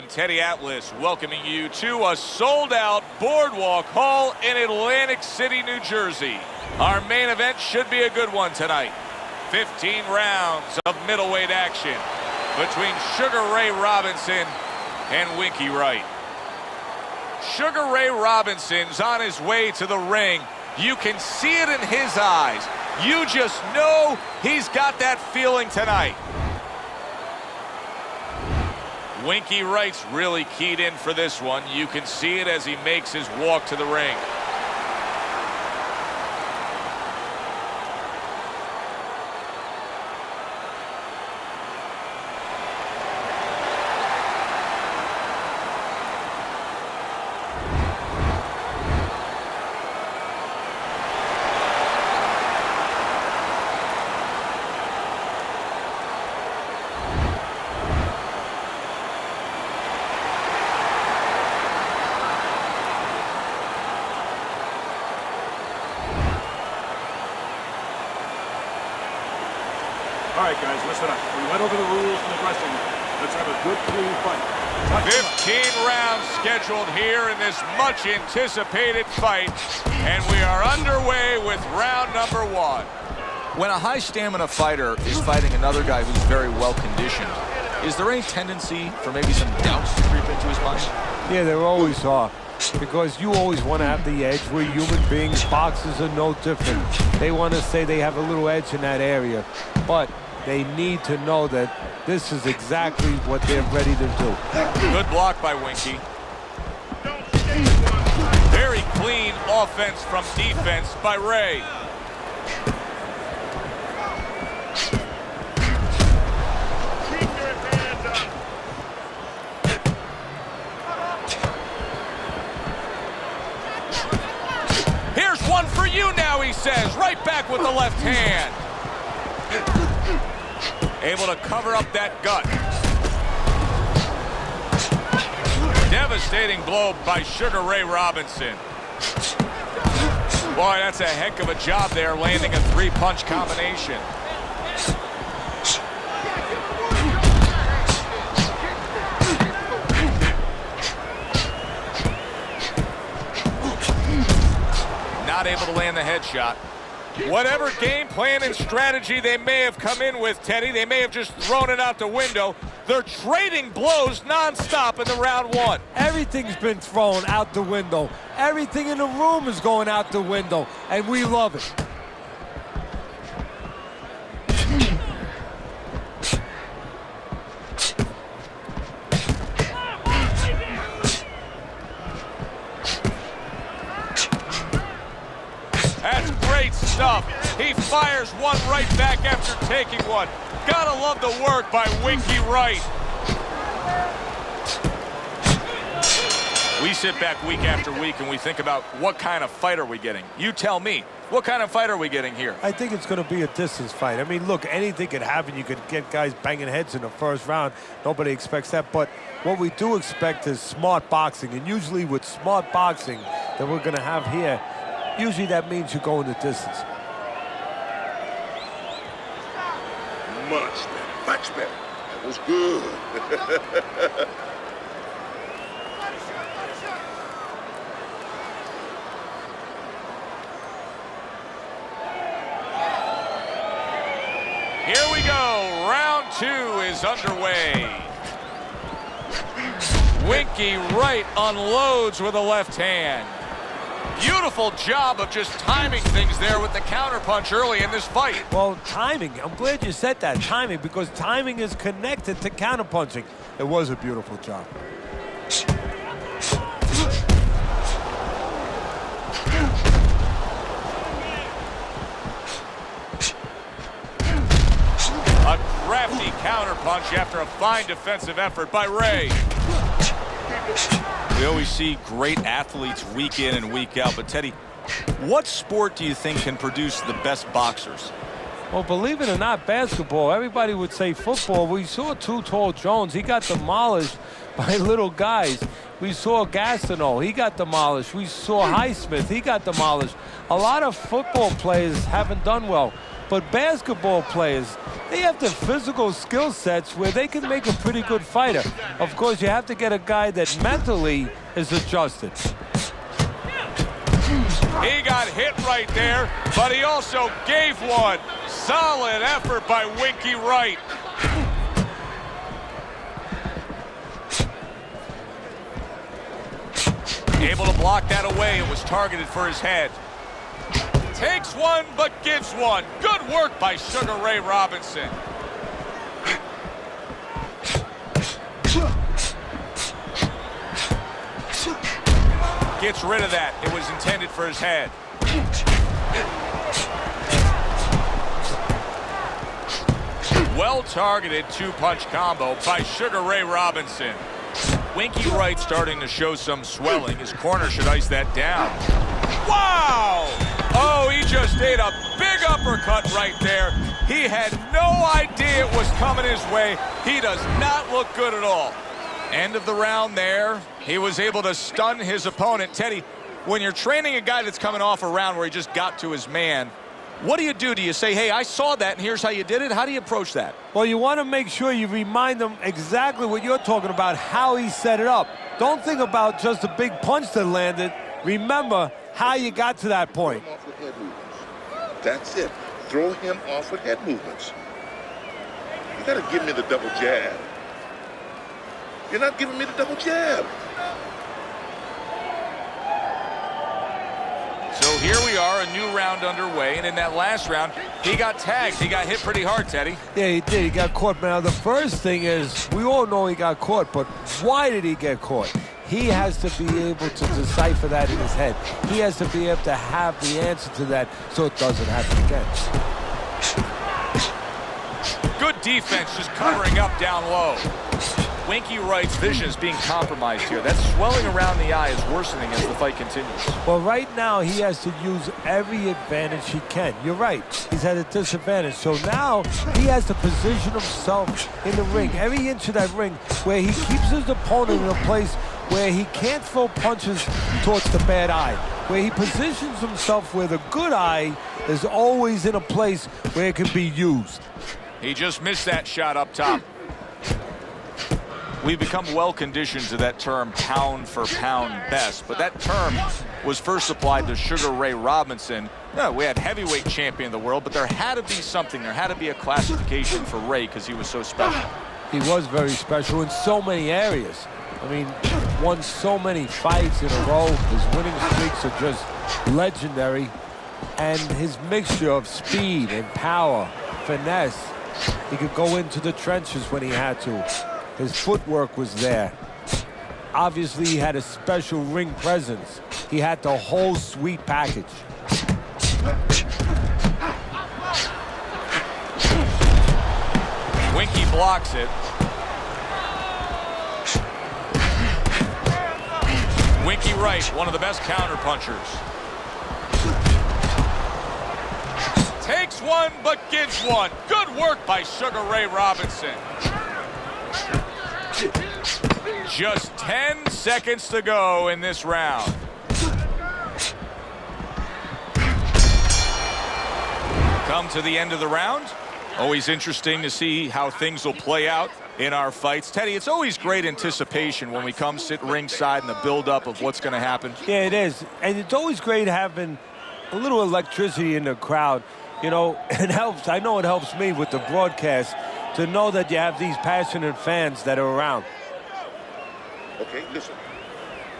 I'm Teddy Atlas, welcoming you to a sold-out Boardwalk Hall in Atlantic City, New Jersey. Our main event should be a good one tonight. 15 rounds of middleweight action between Sugar Ray Robinson and Winky Wright. Sugar Ray Robinson's on his way to the ring. You can see it in his eyes. You just know he's got that feeling tonight. Winky Wright's really keyed in for this one. You can see it as he makes his walk to the ring. All right, guys, listen up. We went over the rules in the dressing room. Let's have a good, clean fight. 15 rounds scheduled here in this much-anticipated fight, and we are underway with round number one. When a high-stamina fighter is fighting another guy who's very well-conditioned, is there any tendency for maybe some doubts to creep into his mind? Yeah, there always are. Because you always want to have the edge. We're human beings. Boxers are no different. They want to say they have a little edge in that area. But they need to know that this is exactly what they're ready to do. Good block by Winky. Very clean offense from defense by Ray. Here's one for you now, he says. Right back with the left hand. Able to cover up that gut. Devastating blow by Sugar Ray Robinson. Boy, that's a heck of a job there, landing a three-punch combination. Not able to land the headshot. Whatever game plan and strategy they may have come in with, Teddy, they may have just thrown it out the window. They're trading blows nonstop in the round one. Everything's been thrown out the window. Everything in the room is going out the window, and we love it. That's great stuff. He fires one right back after taking one. Gotta love the work by Winky Wright. We sit back week after week and we think about what kind of fight are we getting. You tell me, what kind of fight are we getting here? I think it's going to be a distance fight. I mean, look, anything could happen. You could get guys banging heads in the first round. Nobody expects that. But what we do expect is smart boxing. And usually with smart boxing that we're going to have here, usually that means you go in the distance. Much better. That was good. Here we go. Round two is underway. Winky Wright unloads with a left hand. Beautiful job of just timing things there with the counterpunch early in this fight. Well, timing. I'm glad you said that, timing, because timing is connected to counterpunching. It was a beautiful job. A crafty counterpunch after a fine defensive effort by Ray. We always see great athletes week in and week out, but Teddy, what sport do you think can produce the best boxers? Well, believe it or not, basketball. Everybody would say football. We saw Too Tall Jones. He got demolished by little guys. We saw Gastineau. He got demolished. We saw Highsmith. He got demolished. A lot of football players haven't done well. But basketball players, they have the physical skill sets where they can make a pretty good fighter. Of course, you have to get a guy that mentally is adjusted. He got hit right there, but he also gave one. Solid effort by Winky Wright. Able to block that away. It was targeted for his head. Takes one, but gives one. Good work by Sugar Ray Robinson. Gets rid of that. It was intended for his head. Well-targeted two-punch combo by Sugar Ray Robinson. Winky Wright starting to show some swelling. His corner should ice that down. Wow! Oh, he just ate a big uppercut right there. He had no idea it was coming his way. He does not look good at all. End of the round there. He was able to stun his opponent. Teddy, when you're training a guy that's coming off a round where he just got to his man, what do you do? Do you say, hey, I saw that and here's how you did it? How do you approach that? Well, you want to make sure you remind them exactly what you're talking about, how he set it up. Don't think about just a big punch that landed. Remember how you got to that point. Throw him off with head movements. That's it. Throw him off with head movements. You got to give me the double jab. You're not giving me the double jab. So here we are, a new round underway, and in that last round, he got tagged. He got hit pretty hard, Teddy. Yeah, he did. He got caught. Now, the first thing is, we all know he got caught, but why did he get caught? He has to be able to decipher that in his head. He has to be able to have the answer to that so it doesn't happen again. Good defense, just covering up down low. Winky Wright's vision is being compromised here. That swelling around the eye is worsening as the fight continues. Well, right now, he has to use every advantage he can. You're right. He's at a disadvantage. So now he has to position himself in the ring, every inch of that ring, where he keeps his opponent in a place where he can't throw punches towards the bad eye, where he positions himself where the good eye is always in a place where it can be used. He just missed that shot up top. We've become well-conditioned to that term pound for pound best, but that term was first applied to Sugar Ray Robinson. No, we had heavyweight champion of the world, but there had to be something. There had to be a classification for Ray because he was so special. He was very special in so many areas. I mean, won so many fights in a row. His winning streaks are just legendary. And his mixture of speed and power, finesse, he could go into the trenches when he had to. His footwork was there. Obviously, he had a special ring presence. He had the whole sweet package. Winky blocks it. Winky Wright, one of the best counter punchers. Takes one, but gives one. Good work by Sugar Ray Robinson. Just 10 seconds to go in this round. Come to the end of the round. Always interesting to see how things will play out in our fights. Teddy, it's always great anticipation when we come sit ringside and the build-up of what's going to happen. Yeah, it is. And it's always great having a little electricity in the crowd. You know, it helps. I know it helps me with the broadcast to know that you have these passionate fans that are around. Okay, listen.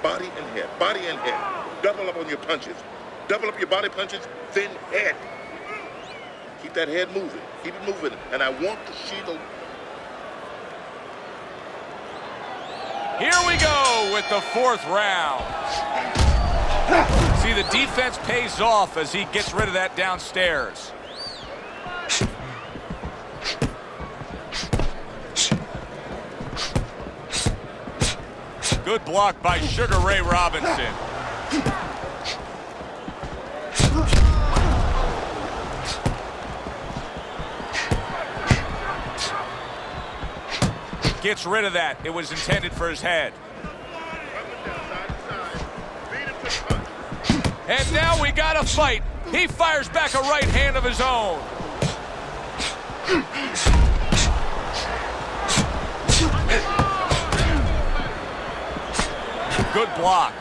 Body and head. Body and head. Double up on your punches. Double up your body punches, then head. Keep that head moving. Keep it moving. And I want to see the... Here we go with the fourth round. See, the defense pays off as he gets rid of that downstairs. Good block by Sugar Ray Robinson. Gets rid of that. It was intended for his head. And now we got a fight. He fires back a right hand of his own. Good block.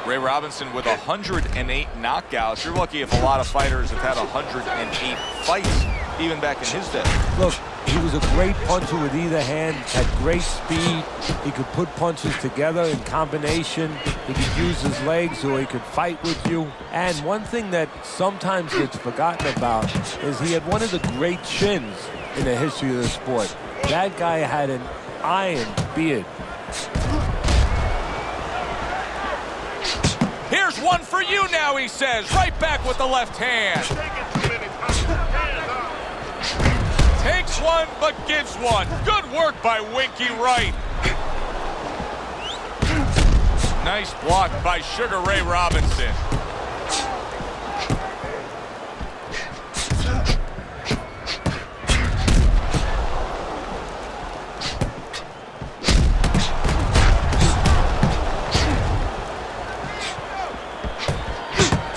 Ray Robinson with 108 knockouts. You're lucky if a lot of fighters have had 108 fights, even back in his day. Look, he was a great puncher with either hand, had great speed. He could put punches together in combination. He could use his legs or he could fight with you. And one thing that sometimes gets forgotten about is he had one of the great chins in the history of the sport. That guy had an iron beard. Here's one for you now, he says. Right back with the left hand. Takes one, but gives one. Good work by Winky Wright. Nice block by Sugar Ray Robinson.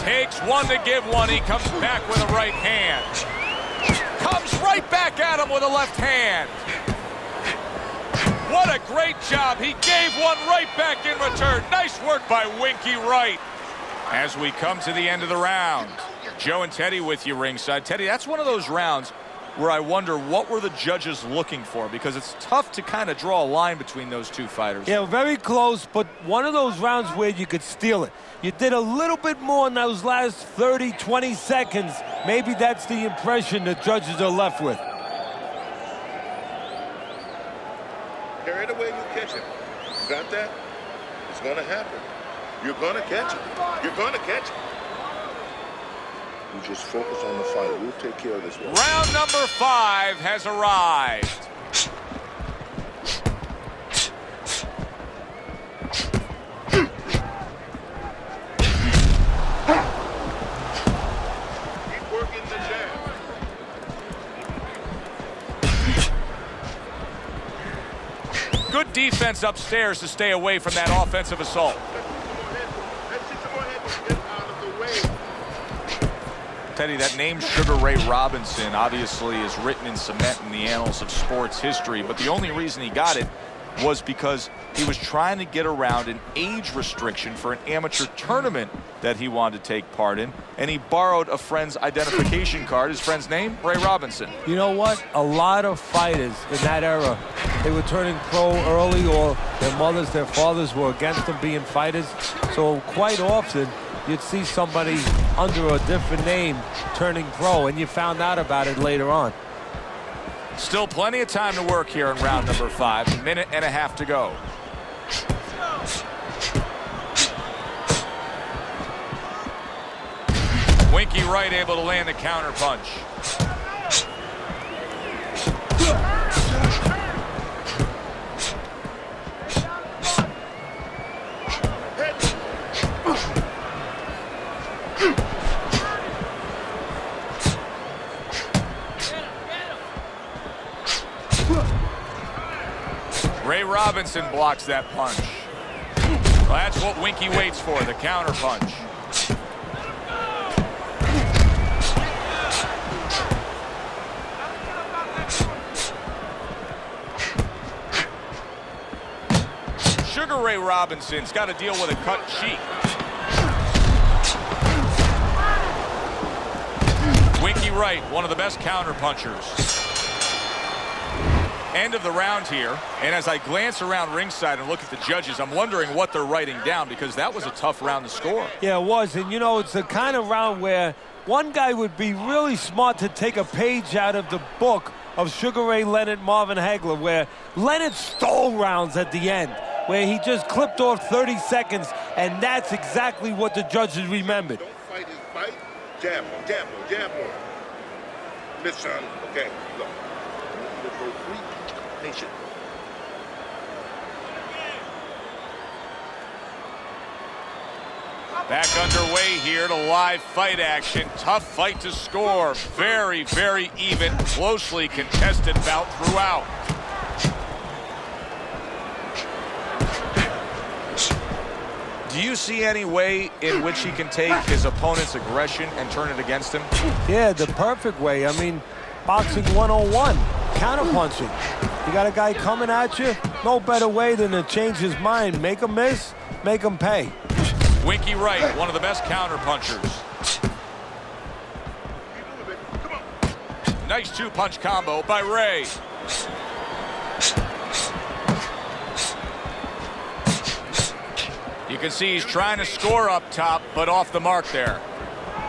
Takes one to give one. He comes back with a right hand. Comes right back at him with a left hand. What a great job. He gave one right back in return. Nice work by Winky Wright. As we come to the end of the round, Joe and Teddy with you ringside. Teddy, that's one of those rounds where I wonder what were the judges looking for, because it's tough to kind of draw a line between those two fighters. Yeah, very close, but one of those rounds where you could steal it. You did a little bit more in those last 30, 20 seconds. Maybe that's the impression the judges are left with. Carry it away, you catch it. You got that? It's going to happen. You're going to catch it. You're going to catch it. You just focus on the fight. We'll take care of this one. Round number 5 has arrived. Keep working the jab. Good defense upstairs to stay away from that offensive assault. Let's see some more head. Get out of the way. Teddy, that name Sugar Ray Robinson obviously is written in cement in the annals of sports history, but the only reason he got it was because he was trying to get around an age restriction for an amateur tournament that he wanted to take part in, and he borrowed a friend's identification card. His friend's name, Ray Robinson. You know what? A lot of fighters in that era, they were turning pro early, or their mothers, their fathers were against them being fighters. So quite often, you'd see somebody under a different name turning pro, and you found out about it later on. Still plenty of time to work here in round number 5. A minute and a half to go. Winky Wright able to land the counter punch. Ray Robinson blocks that punch. Well, that's what Winky waits for, the counter punch. Sugar Ray Robinson's got to deal with a cut cheek. Winky Wright, one of the best counter punchers. End of the round here, and as I glance around ringside and look at the judges, I'm wondering what they're writing down, because that was a tough round to score. Yeah, it was, and you know, it's the kind of round where one guy would be really smart to take a page out of the book of Sugar Ray Leonard, Marvin Hagler, where Leonard stole rounds at the end, where he just clipped off 30 seconds, and that's exactly what the judges remembered. Don't fight his fight. Jab him, jab him, jab him. Listen, okay, look. Let's go free. Nation. Back underway here to live fight action. Tough fight to score. Very, very even, closely contested bout throughout. Do you see any way in which he can take his opponent's aggression and turn it against him? Yeah, the perfect way. I mean, boxing 101, counterpunching. You got a guy coming at you, no better way than to change his mind. Make him miss, make him pay. Winky Wright, one of the best counterpunchers. Nice two-punch combo by Ray. You can see he's trying to score up top, but off the mark there.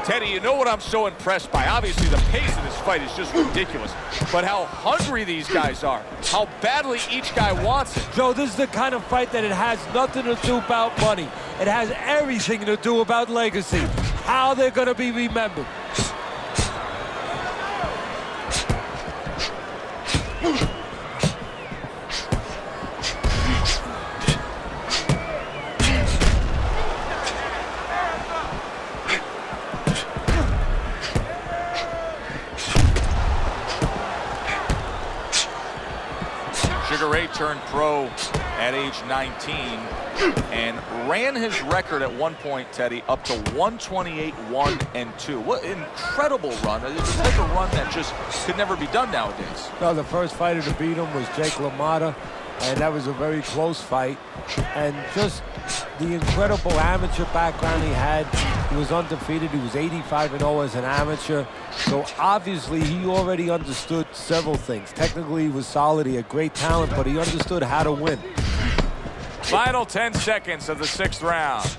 Teddy, you know what I'm so impressed by? Obviously, the pace of this fight is just ridiculous, but how hungry these guys are, how badly each guy wants it. Joe, this is the kind of fight that it has nothing to do about money. It has everything to do about legacy, how they're going to be remembered. Sugar Ray turned pro at age 19 and ran his record at one point, Teddy, up to 128-1-2. What an incredible run. It's like a run that just could never be done nowadays. No, the first fighter to beat him was Jake LaMotta, and that was a very close fight. And just the incredible amateur background he had. He was undefeated. He was 85-0 as an amateur. So obviously he already understood several things. Technically he was solid. He had great talent, but he understood how to win. Final 10 seconds of the 6th round.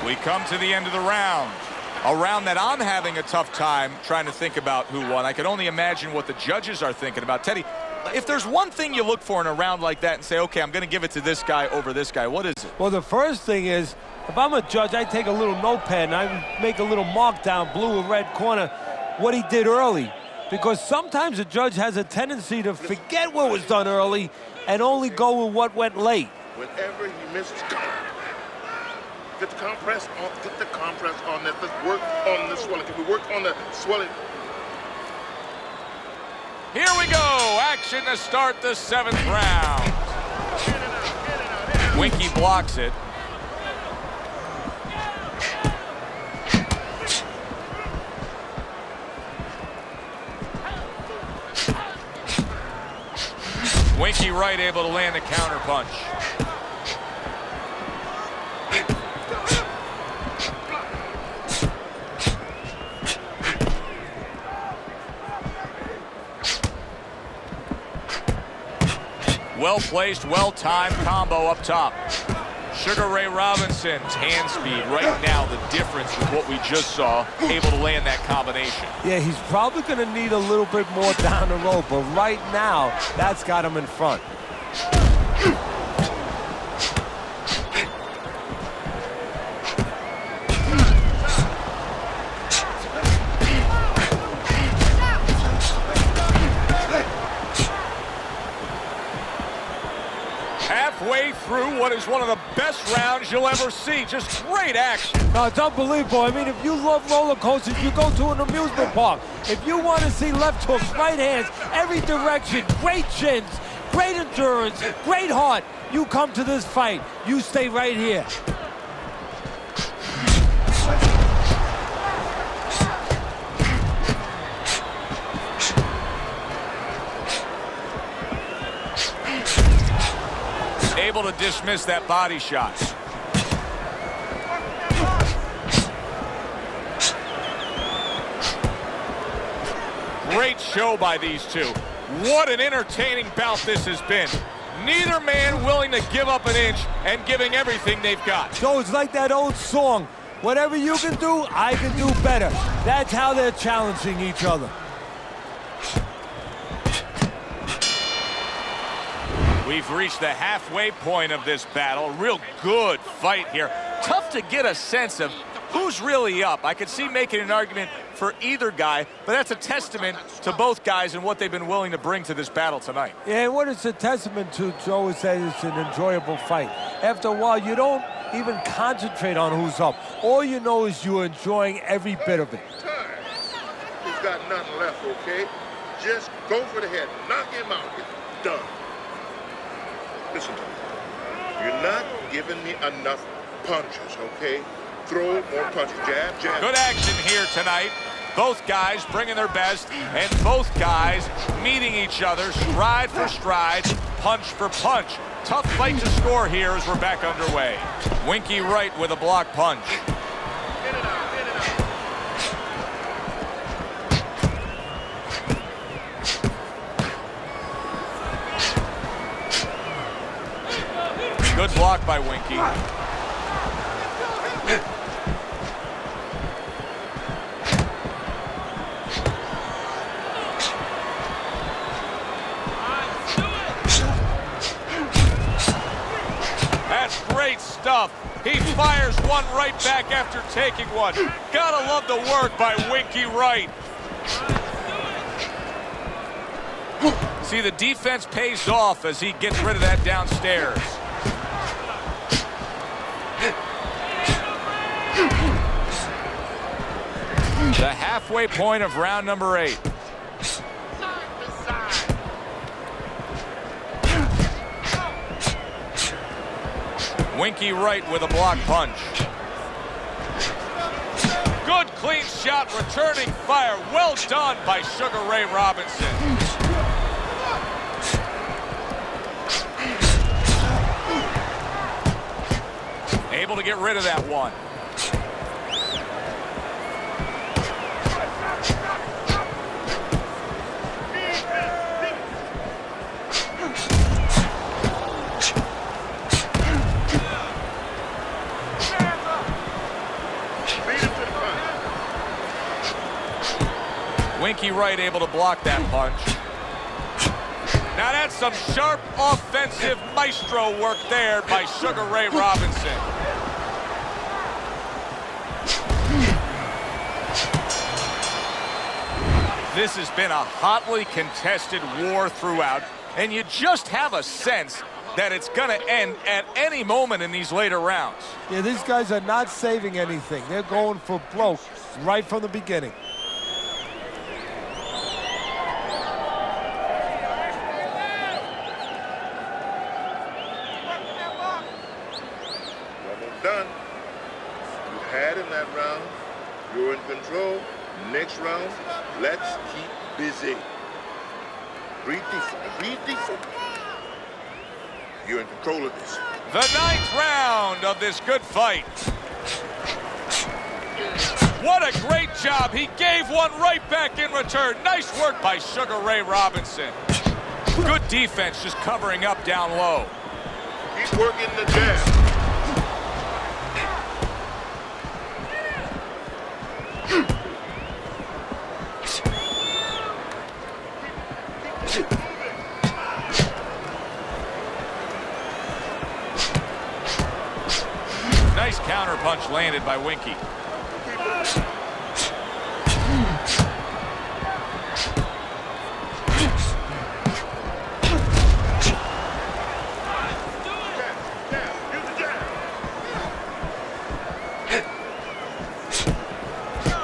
We come to the end of the round. A round that I'm having a tough time trying to think about who won. I can only imagine what the judges are thinking about. Teddy, if there's one thing you look for in a round like that and say, okay, I'm going to give it to this guy over this guy, what is it? Well, the first thing is, if I'm a judge, I take a little notepad and I make a little mark down, blue or red corner, what he did early. Because sometimes a judge has a tendency to forget what was done early and only go with what went late. Whenever he misses, get the compress on that. Let's work on the swelling. Can we work on the swelling? Here we go. Action to start the 7th round. Winky blocks it. Winky Wright able to land a counter punch. Well-placed, well-timed combo up top. Sugar Ray Robinson's hand speed right now, the difference with what we just saw, able to land that combination. Yeah, he's probably going to need a little bit more down the road, but right now, that's got him in front. Halfway through what is one of the best rounds you'll ever see. Just great action. No, it's unbelievable. I mean, if you love roller coasters, you go to an amusement park. If you want to see left hooks, right hands, every direction, great chins, great endurance, great heart, you come to this fight. You stay right here. Able to dismiss that body shot. Great show by these two. What an entertaining bout this has been. Neither man willing to give up an inch and giving everything they've got. So it's like that old song, whatever you can do, I can do better. That's how they're challenging each other. We've reached the halfway point of this battle. Real good fight here. Tough to get a sense of who's really up. I could see making an argument for either guy, but that's a testament to both guys and what they've been willing to bring to this battle tonight. Yeah, what it's a testament to, Joe, is that it's an enjoyable fight. After a while, you don't even concentrate on who's up. All you know is you're enjoying every bit of it. He's got nothing left, okay? Just go for the head. Knock him out. It's done. Listen to me. You're not giving me enough punches, okay? Throw more punches. Jab, jab. Good action here tonight. Both guys bringing their best, and both guys meeting each other stride for stride, punch for punch. Tough fight to score here as we're back underway. Winky Wright with a block punch. Good block by Winky. That's great stuff. He fires one right back after taking one. Gotta love the work by Winky Wright. See, the defense pays off as he gets rid of that downstairs. The halfway point of round number 8. Winky Wright with a block punch. Good clean shot, returning fire. Well done by Sugar Ray Robinson. Able to get rid of that one. Winky Wright able to block that punch. Now that's some sharp offensive maestro work there by Sugar Ray Robinson. This has been a hotly contested war throughout, and you just have a sense that it's going to end at any moment in these later rounds. Yeah, these guys are not saving anything. They're going for broke right from the beginning. Done. You had in that round. You're in control. Next round, let's keep busy. Read defense. You're in control of this. The 9th round of this good fight. What a great job. He gave one right back in return. Nice work by Sugar Ray Robinson. Good defense, just covering up down low. Keep working the jab. Nice counter punch landed by Winky.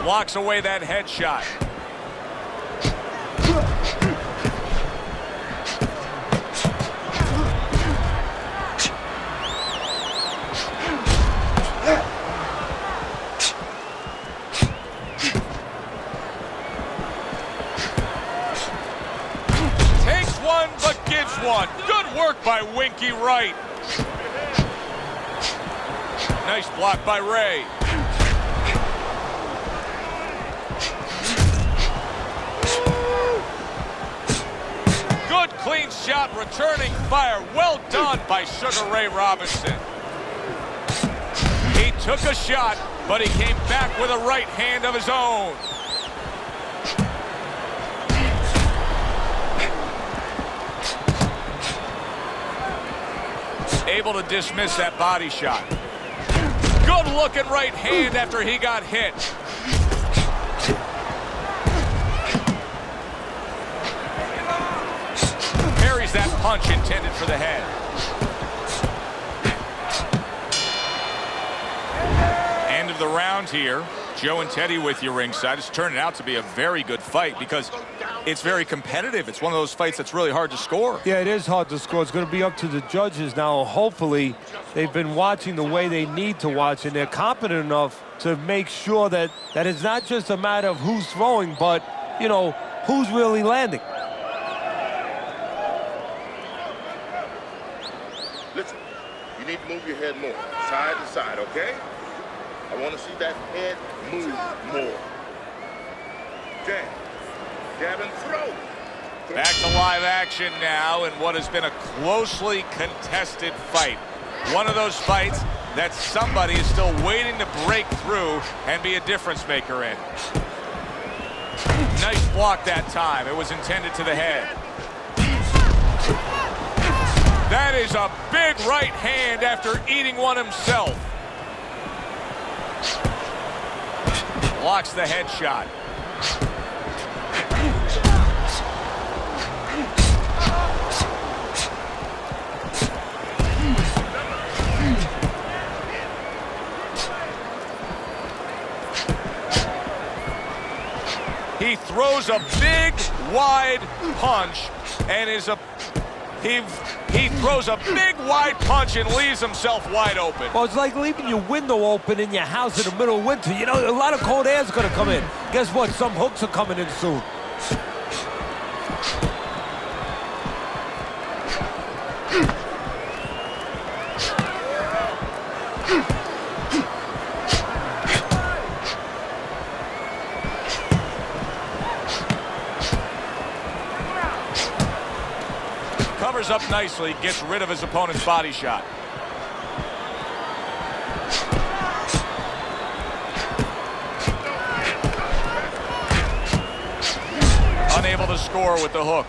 Blocks away that headshot. Takes one, but gives one. Good work by Winky Wright. Nice block by Ray. Good clean shot, returning fire. Well done by Sugar Ray Robinson. He took a shot, but he came back with a right hand of his own. Able to dismiss that body shot. Good looking right hand after he got hit. Parries that punch intended for the head. End of the round here. Joe and Teddy with you ringside. It's turning out to be a very good fight because it's very competitive. It's one of those fights that's really hard to score. Yeah, it is hard to score. It's going to be up to the judges now. Hopefully, they've been watching the way they need to watch, and they're competent enough to make sure that it's not just a matter of who's throwing, but, you know, who's really landing. Listen, you need to move your head more, side to side, okay? I want to see that head move more. Jab. Jab and throw. Back to live action now in what has been a closely contested fight. One of those fights that somebody is still waiting to break through and be a difference maker in. Nice block that time. It was intended to the head. That is a big right hand after eating one himself. Blocks the headshot. He throws a big, wide punch and he throws a big, wide punch and leaves himself wide open. Well, it's like leaving your window open in your house in the middle of winter. You know, a lot of cold air is going to come in. Guess what? Some hooks are coming in soon. Covers up nicely, gets rid of his opponent's body shot. Unable to score with the hook.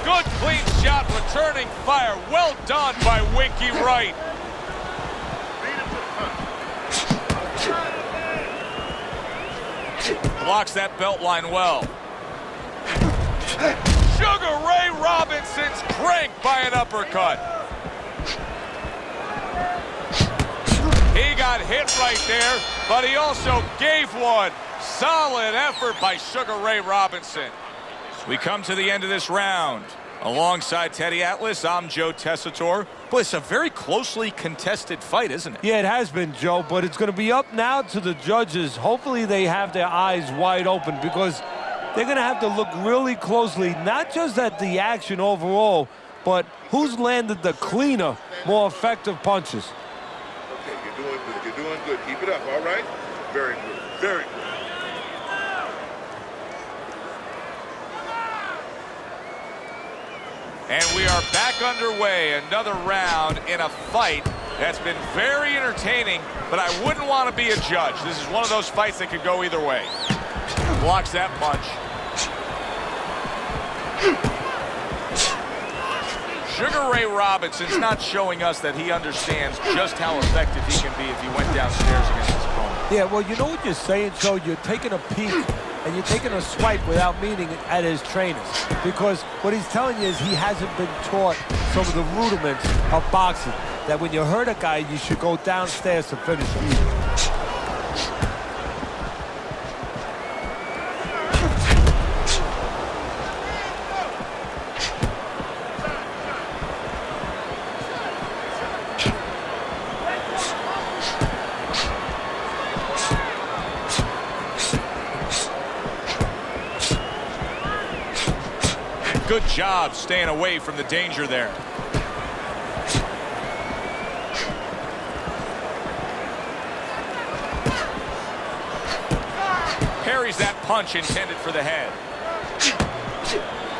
Good clean shot, returning fire. Well done by Winky Wright. Blocks that belt line well. Sugar Ray Robinson's cranked by an uppercut. He got hit right there, but he also gave one. Solid effort by Sugar Ray Robinson. We come to the end of this round. Alongside Teddy Atlas, I'm Joe Tessitore. Boy, it's a very closely contested fight, isn't it? Yeah, it has been, Joe, but it's going to be up now to the judges. Hopefully they have their eyes wide open because they're going to have to look really closely, not just at the action overall, but who's landed the cleaner, more effective punches. Okay, you're doing good. You're doing good. Keep it up, all right? Very good. Very good. And we are back underway. Another round in a fight that's been very entertaining, but I wouldn't want to be a judge. This is one of those fights that could go either way. Blocks that punch. Sugar Ray Robinson's not showing us that he understands just how effective he can be if he went downstairs against his opponent. Yeah, well, you know what you're saying, Joe? You're taking a peek and you're taking a swipe without meaning at his trainers. Because what he's telling you is he hasn't been taught some of the rudiments of boxing. That when you hurt a guy, you should go downstairs to finish him. Good job staying away from the danger there. Parries that punch intended for the head.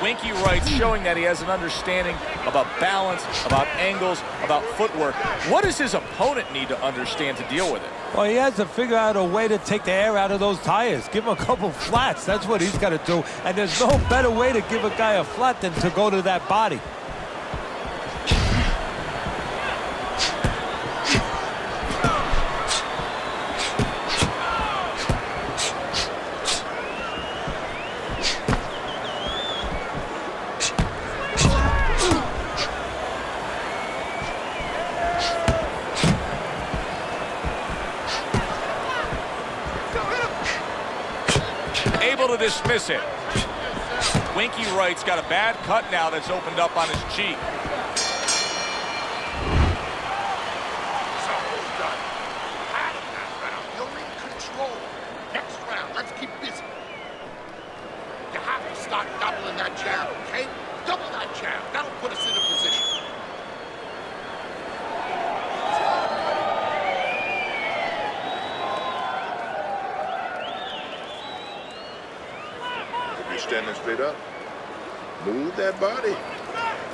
Winky Wright's showing that he has an understanding about balance, about angles, about footwork. What does his opponent need to understand to deal with it? Well, he has to figure out a way to take the air out of those tires. Give him a couple flats. That's what he's got to do. And there's no better way to give a guy a flat than to go to that body. able to dismiss it. Winky Wright's got a bad cut now that's opened up on his cheek. So done. Half that round. You're in control. Next round, let's keep busy. You have to start doubling that jab, okay? Double that jab. That'll put us in a position. If you're standing straight up, move that body.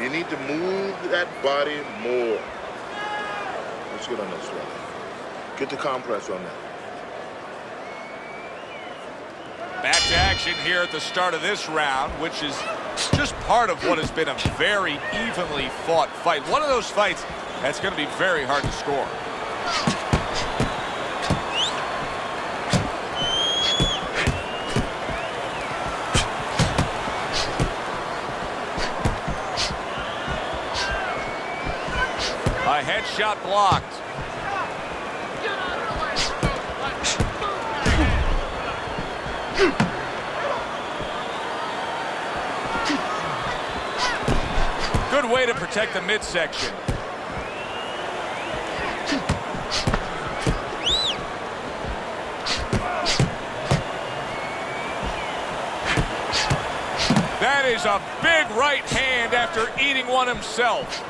You need to move that body more. Let's get on that swelling. Get the compress on that. Back to action here at the start of this round, which is just part of what has been a very evenly fought fight. One of those fights that's going to be very hard to score. A headshot blocked. Good way to protect the midsection. That is a big right hand after eating one himself.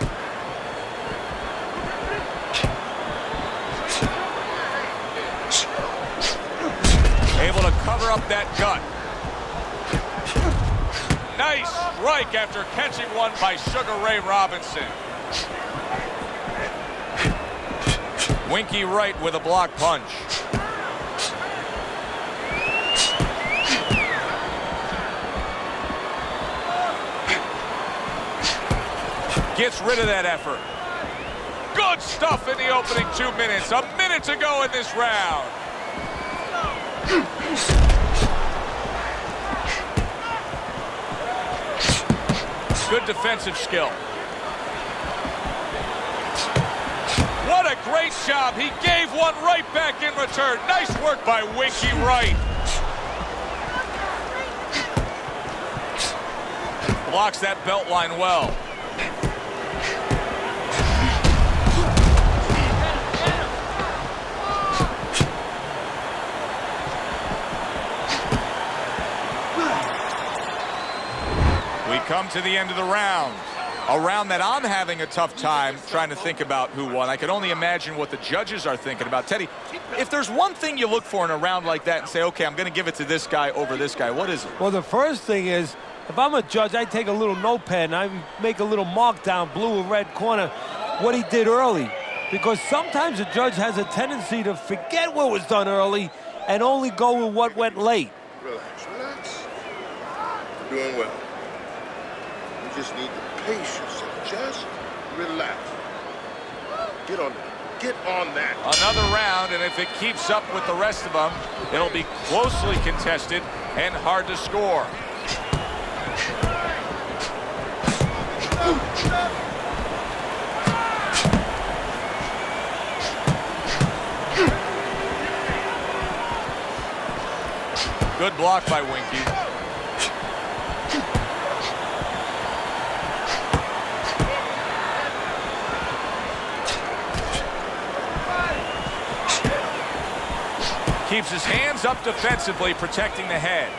Able to cover up that gut. Nice strike after catching one by Sugar Ray Robinson. Winky Wright with a block punch. Gets rid of that effort. Good stuff in the opening 2 minutes. A minute to go in this round. Good defensive skill. What a great job. He gave one right back in return. Nice work by Winky Wright. Blocks that belt line well. Come to the end of the round. A round that I'm having a tough time trying to think about who won. I can only imagine what the judges are thinking about. Teddy, if there's one thing you look for in a round like that and say, okay, I'm going to give it to this guy over this guy, what is it? Well, the first thing is, if I'm a judge, I take a little notepad and I make a little mark down, blue or red corner, what he did early. Because sometimes a judge has a tendency to forget what was done early and only go with what went late. Relax, relax. You're doing well. You just need to pace yourself. Just relax. Get on that. Get on that. Another round, and if it keeps up with the rest of them, it'll be closely contested and hard to score. Good block by Winky. Keeps his hands up defensively, protecting the head.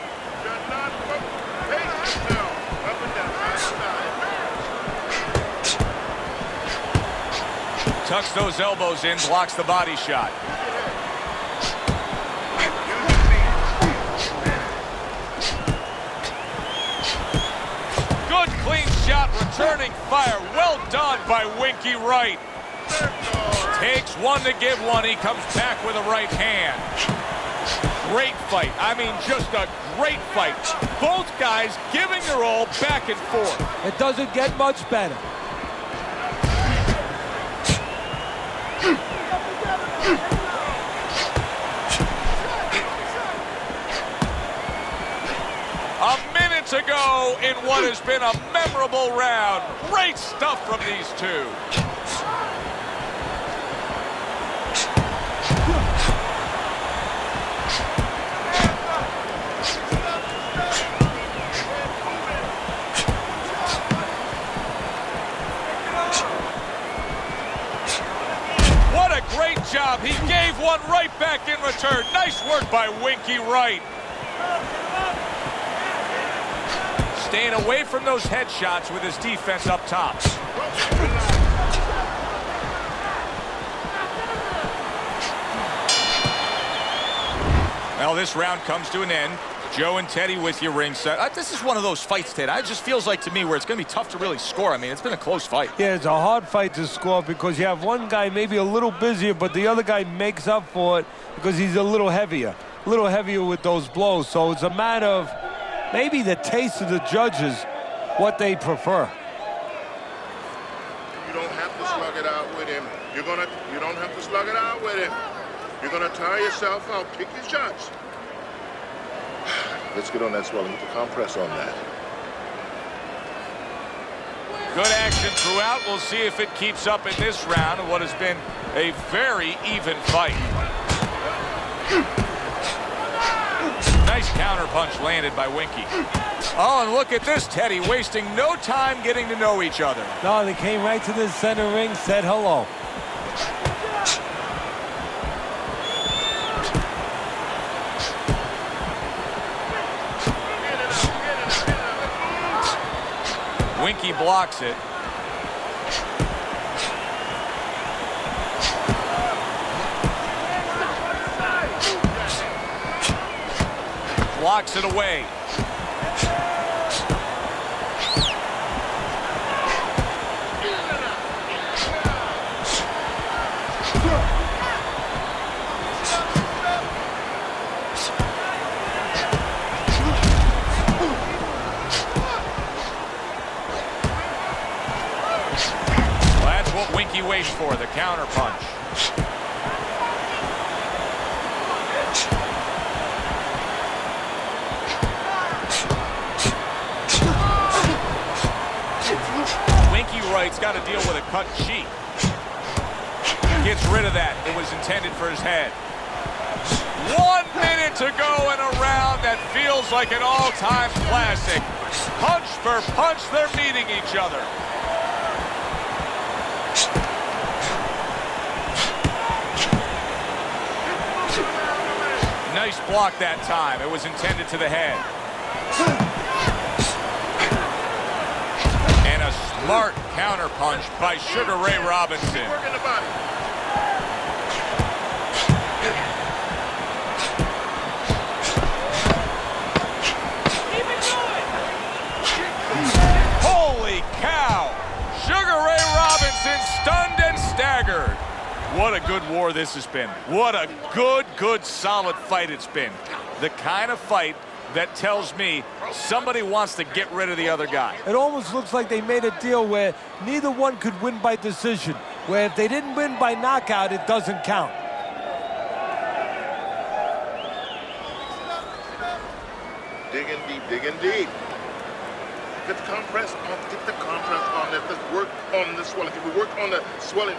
Tucks those elbows in, blocks the body shot. Good clean shot, returning fire. Well done by Winky Wright. Takes one to give one. He comes back with a right hand. Great fight. I mean, just a great fight. Both guys giving their all back and forth. It doesn't get much better. A minute to go in what has been a memorable round. Great stuff from these two. gave one right back in return. Nice work by Winky Wright. Staying away from those headshots with his defense up top. Well, this round comes to an end. Joe and Teddy with you ringside. This is one of those fights, Ted. It just feels like to me where it's going to be tough to really score. I mean, it's been a close fight. Yeah, it's a hard fight to score because you have one guy maybe a little busier, but the other guy makes up for it because he's a little heavier with those blows. So it's a matter of maybe the taste of the judges, what they prefer. You don't have to slug it out with him. You don't have to slug it out with him. You're gonna tire yourself out. Pick your shots. Let's get on that swelling. Get the compress on that. Good action throughout. We'll see if it keeps up in this round of what has been a very even fight. Nice counter punch landed by Winky. Oh, and look at this, Teddy, wasting no time getting to know each other. No, they came right to the center ring, said hello. Winky blocks it. Blocks it away. Winky waits for the counter punch. Winky Wright's got to deal with a cut cheek. Gets rid of that. It was intended for his head. 1 minute to go in a round that feels like an all-time classic. Punch for punch, they're meeting each other. Nice block that time. It was intended to the head. And a smart counter punch by Sugar Ray Robinson. Holy cow! Sugar Ray Robinson stunned and staggered. What a good war this has been. What a good, solid fight it's been. The kind of fight that tells me somebody wants to get rid of the other guy. It almost looks like they made a deal where neither one could win by decision, where if they didn't win by knockout, it doesn't count. Digging deep. Get the compress on. Get the compress on. Let's work on the swelling. Can we work on the swelling?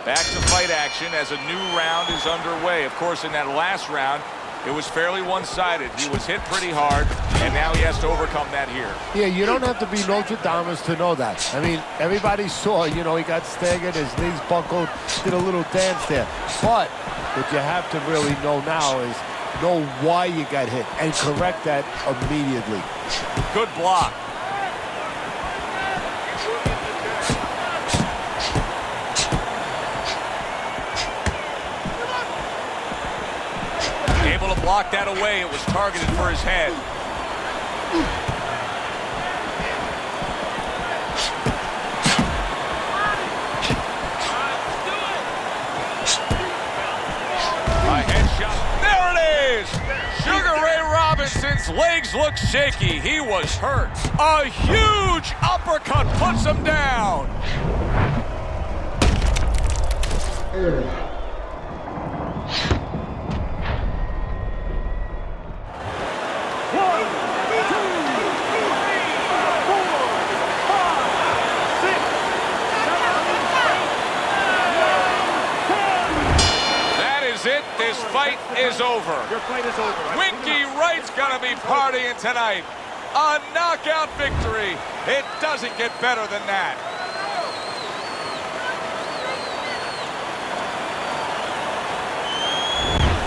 Back to fight action as a new round is underway. Of course, in that last round, it was fairly one-sided. He was hit pretty hard, and now he has to overcome that here. Yeah, you don't have to be Nostradamus to know that. I mean, everybody saw, he got staggered, his knees buckled, did a little dance there. But what you have to really know now is know why you got hit and correct that immediately. Good block. Able to block that away. It was targeted for his head. A headshot. There it is! Sugar Ray Robinson's legs look shaky. He was hurt. A huge uppercut puts him down. This fight is over. Your fight is over. Winky Wright's gonna be partying tonight. A knockout victory It doesn't get better than that.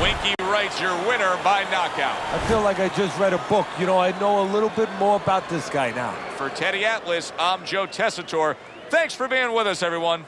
Winky Wright's your winner by knockout. I feel like I just read a book. You know, I know a little bit more about this guy now. For Teddy Atlas, I'm Joe Tessitore. Thanks for being with us, everyone.